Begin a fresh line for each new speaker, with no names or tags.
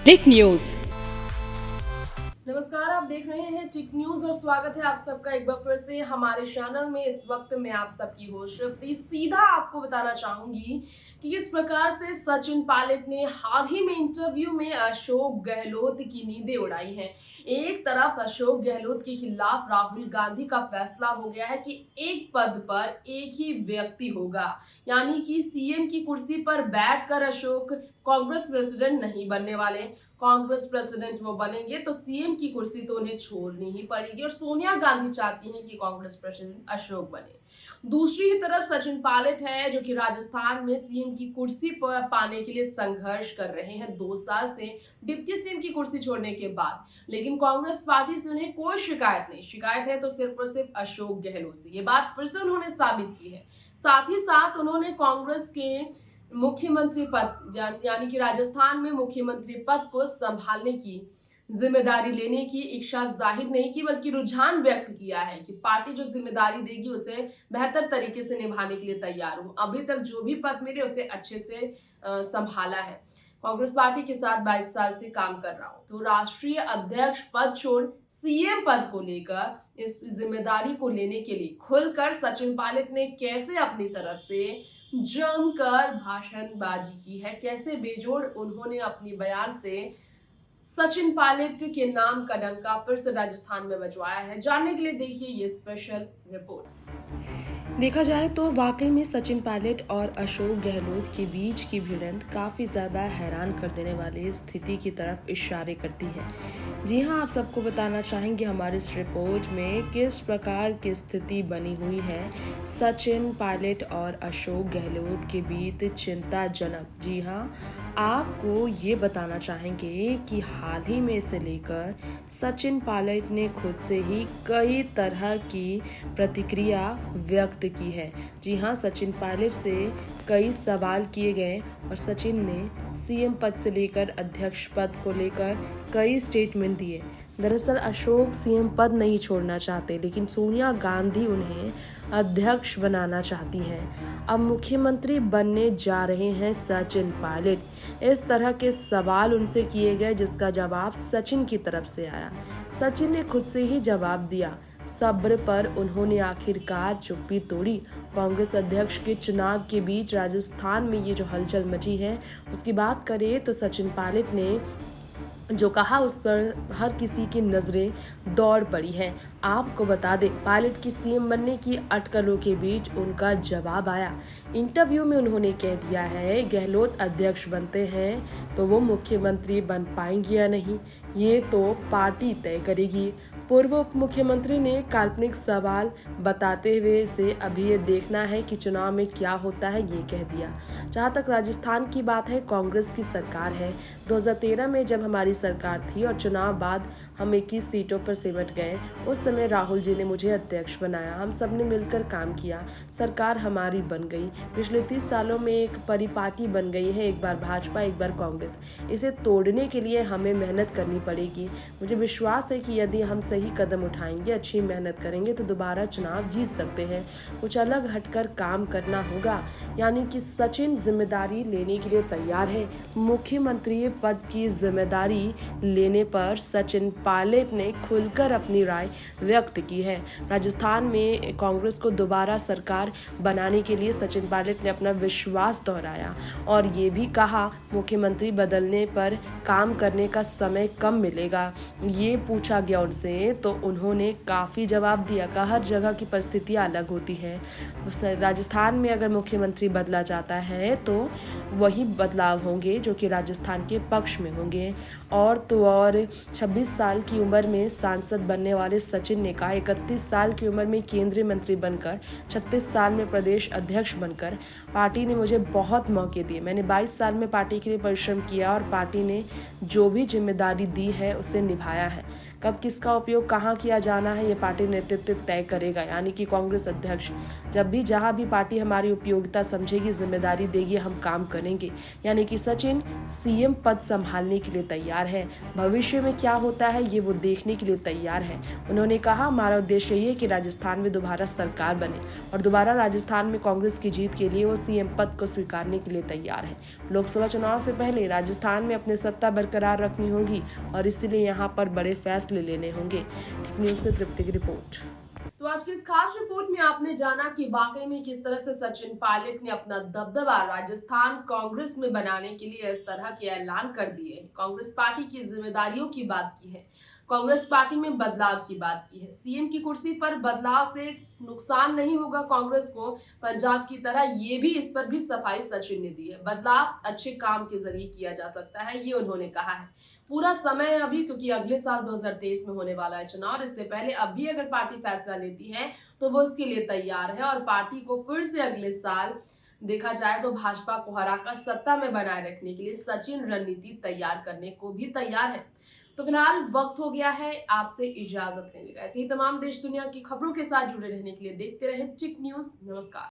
टिक news.
नमस्कार, आप देख रहे हैं टिक न्यूज और स्वागत है आप सबका एक बार फिर से हमारे चैनल में। इस वक्त मैं आप सबकी होस्ट श्रुति सीधा आपको बताना चाहूंगी कि किस प्रकार से सचिन पायलट ने हाल ही में इंटरव्यू में अशोक गहलोत की नींदें उड़ाई हैं। एक तरफ अशोक गहलोत के खिलाफ राहुल गांधी का फैसला हो गया है कि एक पद पर एक ही व्यक्ति होगा, यानी कि सीएम की कुर्सी पर बैठकर अशोक कांग्रेस प्रेसिडेंट नहीं बनने वाले। कांग्रेस प्रेसिडेंट वो बनेंगे तो सीएम की कुर्सी तो उन्हें छोड़नी ही पड़ेगी और सोनिया गांधी चाहती हैं कि कांग्रेस प्रेसिडेंट अशोक बने। दूसरी ही तरफ सचिन पायलट है जो कि राजस्थान में सीएम की कुर्सी पर पाने के लिए संघर्ष कर रहे हैं 2 साल से डिप्टी सीएम की कुर्सी छोड़ने के बाद। लेकिन कांग्रेस पार्टी से उन्हें कोई शिकायत नहीं, शिकायत है तो सिर्फ और सिर्फ अशोक गहलोत से। ये बात फिर से उन्होंने साबित की है। साथ ही साथ उन्होंने कांग्रेस के मुख्यमंत्री पद यानी कि राजस्थान में मुख्यमंत्री पद को संभालने की जिम्मेदारी लेने की इच्छा जाहिर नहीं की, बल्कि रुझान व्यक्त किया है कि पार्टी जो जिम्मेदारी देगी उसे बेहतर तरीके से निभाने के लिए तैयार हूं। अभी तक जो भी पद मिले उसे अच्छे से संभाला है। कांग्रेस पार्टी के साथ 22 साल से काम कर रहा हूं, तो राष्ट्रीय अध्यक्ष पद छोड़ सीएम पद को लेकर इस जिम्मेदारी को लेने के लिए खुलकर सचिन पायलट ने कैसे अपनी तरफ से जमकर भाषणबाजी की है, कैसे बेजोड़ उन्होंने अपनी बयान से सचिन पायलट के नाम का डंका फिर से राजस्थान में बजवाया है। जानने के लिए देखिए ये स्पेशल रिपोर्ट।
देखा जाए तो वाकई में सचिन पायलट और अशोक गहलोत के बीच की भिड़ंत काफ़ी ज़्यादा हैरान कर देने वाली स्थिति की तरफ इशारे करती है। जी हाँ, आप सबको बताना चाहेंगे हमारे इस रिपोर्ट में किस प्रकार की स्थिति बनी हुई है सचिन पायलट और अशोक गहलोत के बीच चिंताजनक। जी हाँ, आपको ये बताना चाहेंगे कि हाल ही में इसे लेकर सचिन पायलट ने खुद से ही कई तरह की प्रतिक्रिया व्यक्त की है। जी हाँ, सचिन पायलट से कई सवाल किए गए और सचिन ने सीएम पद से लेकर अध्यक्ष पद को लेकर कई स्टेटमेंट दिए। दरअसल अशोक सीएम पद नहीं छोड़ना चाहते, लेकिन सोनिया गांधी उन्हें अध्यक्ष बनाना चाहती हैं। अब मुख्यमंत्री बनने जा रहे हैं सचिन पायलट। इस तरह के सवाल उनसे किए गए जिसका जवाब सचिन की तरफ से आया। सचिन ने खुद से ही जवाब दिया। सब्र पर उन्होंने आखिरकार चुप्पी तोड़ी। कांग्रेस अध्यक्ष के चुनाव के बीच राजस्थान में ये जो हलचल मची है उसकी बात करें तो सचिन पायलट ने जो कहा उस पर हर किसी की नज़रें दौड़ पड़ी हैं। आपको बता दें, पायलट की सीएम बनने की अटकलों के बीच उनका जवाब आया। इंटरव्यू में उन्होंने कह दिया है गहलोत अध्यक्ष बनते हैं तो वो मुख्यमंत्री बन पाएंगे या नहीं ये तो पार्टी तय करेगी। पूर्व उप मुख्यमंत्री ने काल्पनिक सवाल बताते हुए इसे अभी ये देखना है कि चुनाव में क्या होता है ये कह दिया। जहाँ तक राजस्थान की बात है, कांग्रेस की सरकार है। 2013 में जब हमारी सरकार थी और चुनाव बाद हम 21 सीटों पर सिमट गए, उस समय राहुल जी ने मुझे अध्यक्ष बनाया। हम सब ने मिलकर काम किया, सरकार हमारी बन गई। पिछले 30 सालों में एक परिपाटी बन गई है, एक बार भाजपा एक बार कांग्रेस। इसे तोड़ने के लिए हमें मेहनत करनी पड़ेगी। मुझे विश्वास है कि यदि हम सही कदम उठाएंगे, अच्छी मेहनत करेंगे तो दोबारा चुनाव जीत सकते हैं। कुछ अलग हटकर काम करना होगा। यानी कि सचिन जिम्मेदारी लेने के लिए तैयार है। मुख्यमंत्री पद की जिम्मेदारी लेने पर सचिन पायलट ने खुलकर अपनी राय व्यक्त की है। राजस्थान में कांग्रेस को दोबारा सरकार बनाने के लिए सचिन पायलट ने अपना विश्वास दोहराया और ये भी कहा मुख्यमंत्री बदलने पर काम करने का समय कम मिलेगा। ये पूछा गया उनसे तो उन्होंने काफ़ी जवाब दिया कि हर जगह की परिस्थितियाँ अलग होती है। राजस्थान में अगर मुख्यमंत्री बदला जाता है तो वही बदलाव होंगे जो कि राजस्थान के पक्ष में होंगे। और तो और 26 साल की उम्र में सांसद बनने वाले सचिन ने कहा 31 साल की उम्र में केंद्रीय मंत्री बनकर 36 साल में प्रदेश अध्यक्ष बनकर पार्टी ने मुझे बहुत मौके दिए। मैंने 22 साल में पार्टी के लिए परिश्रम किया और पार्टी ने जो भी जिम्मेदारी दी है उसे निभाया है। कब किसका उपयोग कहाँ किया जाना है ये पार्टी नेतृत्व तय करेगा। यानी कि कांग्रेस अध्यक्ष जब भी जहाँ भी पार्टी हमारी उपयोगिता समझेगी, जिम्मेदारी देगी, हम काम करेंगे। यानी कि सचिन सीएम पद संभालने के लिए तैयार है। भविष्य में क्या होता है ये वो देखने के लिए तैयार है। उन्होंने कहा हमारा उद्देश्य ये है कि राजस्थान में दोबारा सरकार बने और दोबारा राजस्थान में कांग्रेस की जीत के लिए वो सीएम पद को स्वीकारने के लिए तैयार है। लोकसभा चुनाव से पहले राजस्थान में अपनी सत्ता बरकरार रखनी होगी और इसलिए यहाँ पर बड़े फैसले लेने होंगे। न्यूज़ से तृप्ति की रिपोर्ट।
तो आज की इस खास रिपोर्ट में आपने जाना कि वाकई में किस तरह से सचिन पायलट ने अपना दबदबा राजस्थान कांग्रेस में बनाने के लिए इस तरह के ऐलान कर दिए हैं। कांग्रेस पार्टी की जिम्मेदारियों की बात की है, कांग्रेस पार्टी में बदलाव की बात की है। सीएम की कुर्सी पर बदलाव से नुकसान नहीं होगा कांग्रेस को, पंजाब की तरह ये भी, इस पर भी सफाई सचिन ने दी है। बदलाव अच्छे काम के जरिए किया जा सकता है, ये उन्होंने कहा है। पूरा समय है अभी, क्योंकि अगले साल 2023 में होने वाला है चुनाव। इससे पहले अब भी अगर पार्टी फैसला लेती है तो वो उसके लिए तैयार है और पार्टी को फिर से अगले साल देखा जाए तो भाजपा को हराकर सत्ता में बनाए रखने के लिए सचिन रणनीति तैयार करने को भी तैयार है। तो फिलहाल वक्त हो गया है आपसे इजाजत लेने का। ऐसे ही तमाम देश दुनिया की खबरों के साथ जुड़े रहने के लिए देखते रहें चिक न्यूज। नमस्कार।